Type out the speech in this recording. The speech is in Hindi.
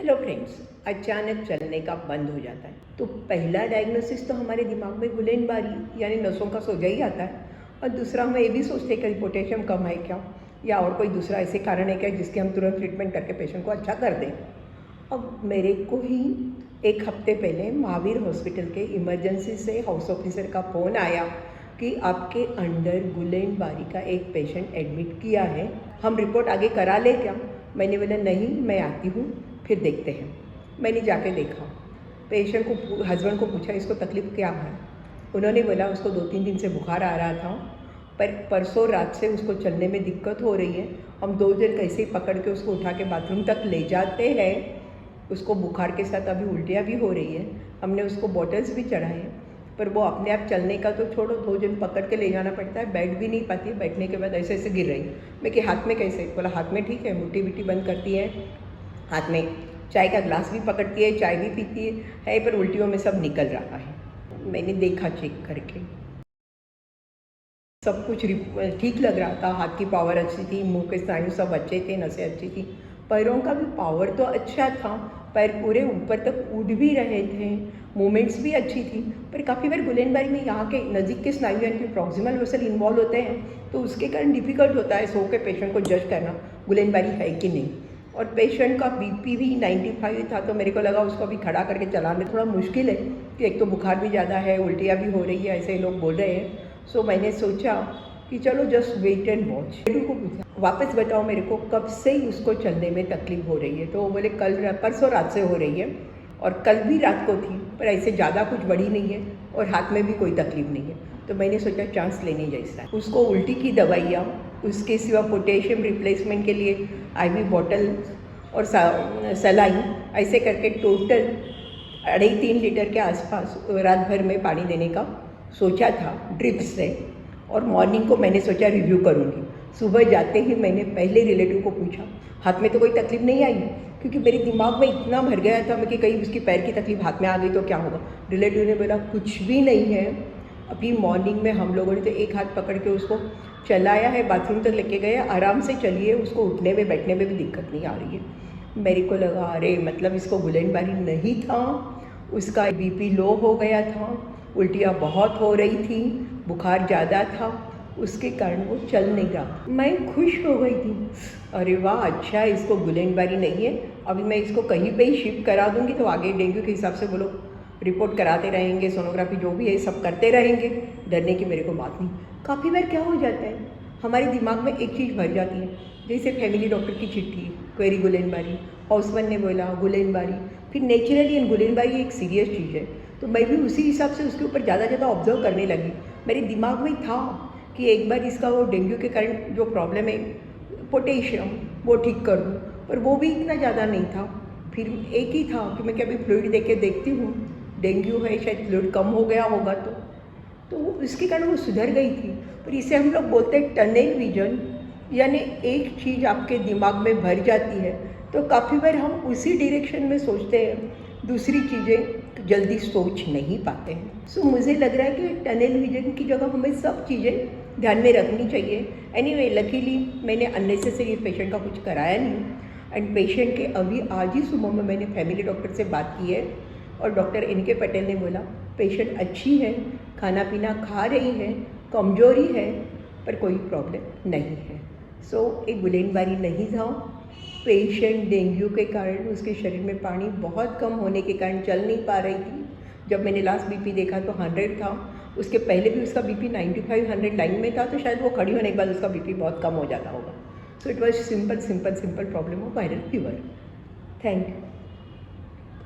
हेलो फ्रेंड्स, अचानक चलने का बंद हो जाता है तो पहला डायग्नोसिस तो हमारे दिमाग में गुलेनबारी यानी नसों का सोजा ही आता है। और दूसरा हम ये भी सोचते हैं कि पोटेशियम कम है क्या, या और कोई दूसरा ऐसे कारण है क्या जिसके हम तुरंत ट्रीटमेंट करके पेशेंट को अच्छा कर दें। अब मेरे को ही एक हफ्ते पहले महावीर हॉस्पिटल के इमरजेंसी से हाउस ऑफिसर का फ़ोन आया कि आपके अंडर गुलेनबारी का एक पेशेंट एडमिट किया है, हम रिपोर्ट आगे करा ले क्या। मैंने बोला नहीं, मैं आती हूँ, फिर देखते हैं। मैंने जाके देखा, पेशेंट को हस्बैंड को पूछा इसको तकलीफ़ क्या है। उन्होंने बोला उसको 2-3 दिन से बुखार आ रहा था, पर परसों रात से उसको चलने में दिक्कत हो रही है। हम 2 दिन कैसे ही पकड़ के उसको उठा के बाथरूम तक ले जाते हैं। उसको बुखार के साथ अभी उल्टियाँ भी हो रही है। हमने उसको बॉटल्स भी चढ़ाए हैं, पर वो अपने आप चलने का तो छोड़ो, 2 दिन पकड़ के ले जाना पड़ता है। बैठ भी नहीं पाती है, बैठने के बाद ऐसे ऐसे गिर रही। मैं कि हाथ में कैसे, बोला हाथ में ठीक है, मुट्ठी बिट्ठी बंद करती है, हाथ में चाय का ग्लास भी पकड़ती है, चाय भी पीती है, पर उल्टियों में सब निकल रहा है। मैंने देखा चेक करके, सब कुछ ठीक लग रहा था। हाथ की पावर अच्छी थी, मुंह के स्नायु सब अच्छे थे, नसें अच्छी थी, पैरों का भी पावर तो अच्छा था, पैर पूरे ऊपर तक उड़ भी रहे थे, मूवमेंट्स भी अच्छी थी। पर काफ़ी बार गुलेनबारी में यहाँ के नज़दीक के स्नायु यानी कि प्रॉक्सिमल मसल इन्वॉल्व होते हैं, तो उसके कारण डिफ़िकल्ट होता है सो के पेशेंट को जज करना गुलेनबारी है कि नहीं। और पेशेंट का बीपी भी 95 था, तो मेरे को लगा उसको अभी खड़ा करके चलाने थोड़ा मुश्किल है कि एक तो बुखार भी ज़्यादा है, उल्टियाँ भी हो रही है, ऐसे लोग बोल रहे हैं। सो मैंने सोचा कि चलो जस्ट वेट एंड वॉच। को पूछा वापस बताओ मेरे को कब से ही उसको चलने में तकलीफ हो रही है, तो वो बोले परसों रात से हो रही है, और कल भी रात को थी, पर ऐसे ज़्यादा कुछ बड़ी नहीं है, और हाथ में भी कोई तकलीफ नहीं है। तो मैंने सोचा चांस लेने जैसा है। उसको उल्टी की दवाइयाँ, उसके सिवा पोटेशियम रिप्लेसमेंट के लिए IV बॉटल और सलाइन, ऐसे करके टोटल 2.5-3 लीटर के आसपास रात भर में पानी देने का सोचा था ड्रिप से। और मॉर्निंग को मैंने सोचा रिव्यू करूँगी। सुबह जाते ही मैंने पहले रिलेटिव को पूछा, हाथ में तो कोई तकलीफ़ नहीं आई, क्योंकि मेरे दिमाग में इतना भर गया था मैं कि कहीं उसकी पैर की तकलीफ हाथ में आ गई तो क्या होगा। रिलेटिव ने बोला कुछ भी नहीं है, अभी मॉर्निंग में हम लोगों ने तो एक हाथ पकड़ के उसको चलाया है, बाथरूम तक लेके गए, आराम से चलिए, उसको उठने में बैठने में भी दिक्कत नहीं आ रही है। मेरे को लगा अरे मतलब इसको गुलेनबारी नहीं था, उसका BP लो हो गया था, उल्टियाँ बहुत हो रही थी, बुखार ज़्यादा था, उसके कारण वो चल नहीं रहा। मैं खुश हो गई थी, अरे वाह अच्छा है, इसको गुलेनबारी नहीं है। अभी मैं इसको कहीं पे ही शिफ्ट करा दूँगी, तो आगे डेंगू के हिसाब से वो लोग रिपोर्ट कराते रहेंगे, सोनोग्राफी जो भी है सब करते रहेंगे, डरने की मेरे को बात नहीं। काफ़ी बार क्या हो जाता है, हमारे दिमाग में एक चीज़ भर जाती है, जैसे फैमिली डॉक्टर की चिट्ठी, क्वेरी गुलेनबारी, हाउसबैंड ने बोला गुलेनबारी, फिर नेचुरली गुलेनबारी एक सीरियस चीज़ है, तो मैं भी उसी हिसाब से उसके ऊपर ज़्यादा ऑब्जर्व करने लगी। मेरे दिमाग में था कि एक बार इसका वो डेंगू के कारण जो प्रॉब्लम है पोटेशियम, वो ठीक कर दूँ, पर वो भी इतना ज़्यादा नहीं था। फिर एक ही था कि मैं क्या अभी फ्लूइड दे के देखती हूँ, डेंगू है, शायद फ्लूइड कम हो गया होगा, तो इसके कारण वो सुधर गई थी। पर इसे हम लोग बोलते हैं टनल विजन, यानी एक चीज़ आपके दिमाग में भर जाती है तो काफ़ी बार हम उसी डायरेक्शन में सोचते हैं, दूसरी चीज़ें जल्दी सोच नहीं पाते हैं। सो मुझे लग रहा है कि टनल विजन की जगह हमें सब चीज़ें ध्यान में रखनी चाहिए। एनीवे लकीली मैंने अननेसेसरी पेशेंट का कुछ कराया नहीं, एंड पेशेंट के अभी आज ही सुबह में मैंने फैमिली डॉक्टर से बात की है, और डॉक्टर NK पटेल ने बोला पेशेंट अच्छी है, खाना पीना खा रही है, कमजोरी है, पर कोई प्रॉब्लम नहीं है। सो एक गुलेनबारी नहीं था, पेशेंट डेंगू के कारण उसके शरीर में पानी बहुत कम होने के कारण चल नहीं पा रही थी। जब मैंने लास्ट BP देखा तो 100 था, उसके पहले भी उसका BP 95-100 लाइन में था, तो शायद वो खड़ी होने के बाद उसका BP बहुत कम हो जाता होगा। So it was simple problem of viral fever. Thank you.